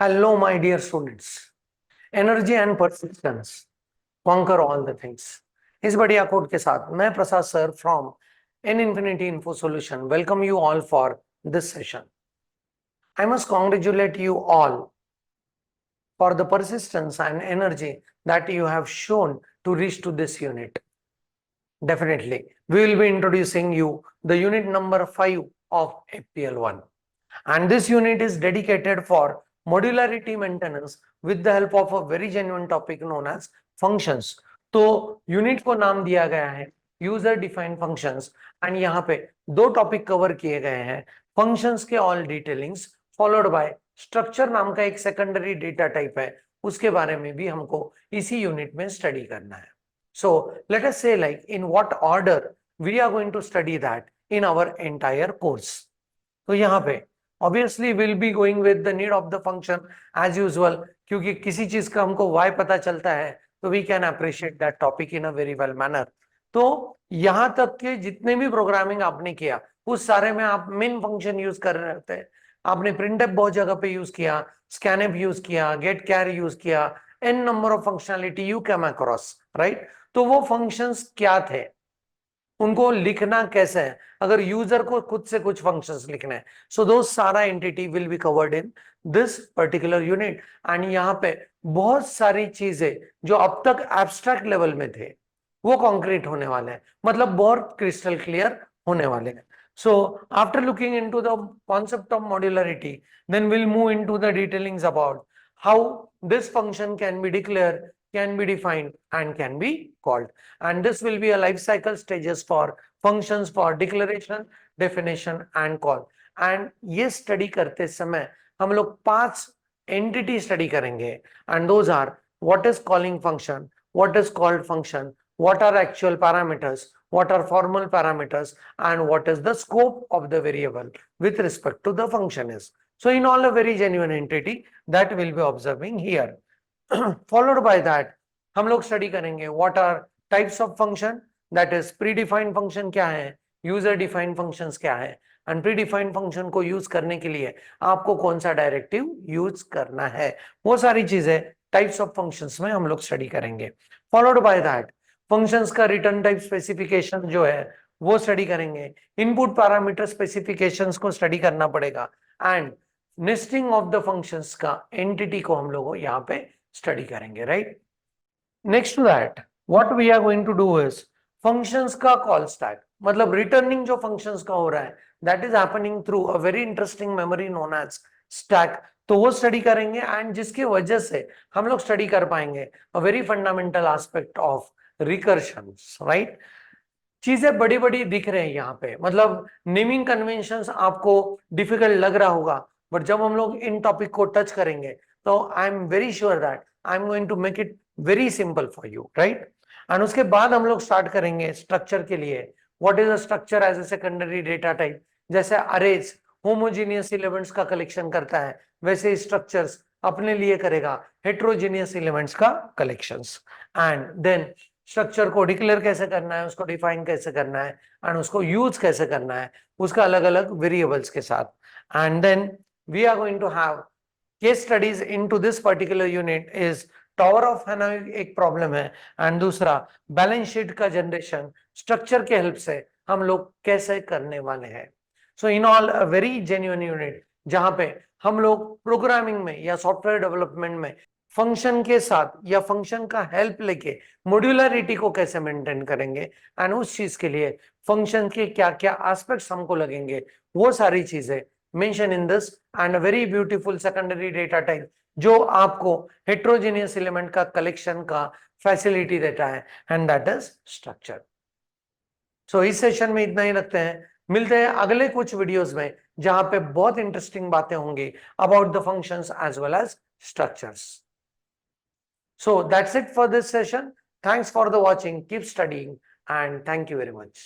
Hello, my dear students. Energy and persistence conquer all the things. इस बढ़िया code के साथ मैं Prasad sir from N Infinity Info Solution welcome you all for this session. I must congratulate you all for the persistence and energy that you have shown to reach to this unit. Definitely, we will be introducing you the unit number 5 of FPL1. And this unit is dedicated for modularity maintenance with the help of a very genuine topic known as functions. तो unit को नाम दिया गया है user defined functions and यहाँ पे दो topic cover किए गए हैं फंक्शंस के all detailings followed by structure नाम का एक सेकेंडरी डेटा टाइप है उसके बारे में भी हमको इसी यूनिट में स्टडी करना है. So let us say like in what order we are going to study that in our entire course. तो यहाँ पे obviously we'll be going with the need of the function as usual क्योंकि किसी चीज का हमको why पता चलता है तो we can appreciate that topic in a very well manner. तो यहाँ तक के जितने भी प्रोग्रामिंग आपने किया उस सारे में आप मेन फंक्शन यूज कर रहे थे. आपने printf बहुत जगह पे यूज किया, scanf यूज किया, get char यूज किया, n number of functionality you came across, right? तो वो फंक्शंस क्या थे, उनको लिखना कैसे है, अगर यूजर को खुद से कुछ फंक्शंस लिखने हैं, सो दो सारा entity will be covered in this particular unit. And यहाँ पे बहुत सारी चीजें जो अब तक एब्स्ट्रैक्ट लेवल में थे वो कॉन्क्रीट होने वाले हैं, मतलब बहुत क्रिस्टल क्लियर होने वाले हैं. So after looking into the concept of modularity, then we'll move into the detailings about how this function can be declared, can be defined and can be called. And this will be a life cycle stages for functions for declaration, definition and call. And ये study करते समय हम लोग 5 entity study करेंगे and those are what is calling function, what is called function, what are actual parameters, what are formal parameters and what is the scope of the variable with respect to the function is. So in all a very genuine entity that will be observing here. Followed by that हम लोग study करेंगे what are types of function, that is predefined function क्या है, user defined functions क्या है and predefined function को use करने के लिए आपको कौन सा डायरेक्टिव यूज करना है, वो सारी चीजें टाइप्स ऑफ फंक्शंस में हम लोग स्टडी करेंगे. फॉलोड बाय दैट फंक्शंस का रिटर्न टाइप स्पेसिफिकेशन जो है वो स्टडी करेंगे, इनपुट पैरामीटर स्पेसिफिकेशंस को स्टडी करना पड़ेगा and nesting of the functions का एंटिटी को हम लोग यहाँ पे स्टडी करेंगे, right. Next to that what we are going to do is functions का कॉल स्टैक, मतलब रिटर्निंग जो फंक्शंस का हो रहा है that is happening through a very interesting memory known as stack. तो वो स्टडी करेंगे एंड जिसकी वजह से हम लोग स्टडी कर पाएंगे a very fundamental aspect of recursions, right. चीजें बड़ी बड़ी दिख रहे हैं यहाँ पे, मतलब नेमिंग कन्वेंशंस आपको डिफिकल्ट लग रहा होगा बट जब हम लोग इन टॉपिक को टच करेंगे तो I am very sure that I am going to make it very simple for you, right. And उसके बाद हम लोग स्टार्ट करेंगे स्ट्रक्चर के लिए. What is a structure as a secondary data type, जैसे अरेज होमोजीनियस एलिमेंट्स का collection करता है वैसे स्ट्रक्चर्स अपने लिए करेगा हेट्रोजीनियस एलिमेंट्स का कलेक्शंस. एंड देन स्ट्रक्चर को डिक्लेयर कैसे करना है, उसको डिफाइन कैसे करना है एंड उसको यूज कैसे करना है उसका अलग अलग वेरिएबल्स के साथ. And then we are going to have case studies into this particular unit is tower of Hanoi एक प्रॉब्लम है एंड दूसरा बैलेंस शीट का जनरेशन स्ट्रक्चर के हेल्प से हम लोग कैसे करने वाले हैं. So in all a very genuine unit जहां पे हम लोग प्रोग्रामिंग में या सॉफ्टवेयर डेवलपमेंट में फंक्शन के साथ या फंक्शन का हेल्प लेके मॉड्यूलरिटी को कैसे मेंटेन करेंगे एंड उस चीज के लिए फंक्शन के क्या क्या एस्पेक्ट्स हमको लगेंगे वो सारी चीजें mention in this and a very beautiful secondary data type जो आपको हेट्रोजेनियस एलिमेंट का कलेक्शन का फैसिलिटी देता है एंड दैट इज स्ट्रक्चर. सो इस सेशन में इतना ही रखते हैं, मिलते हैं अगले कुछ वीडियोस में जहां पे बहुत इंटरेस्टिंग बातें होंगी about the functions as well as structures. So that's it for this session. Thanks for the watching. Keep studying and thank you very much.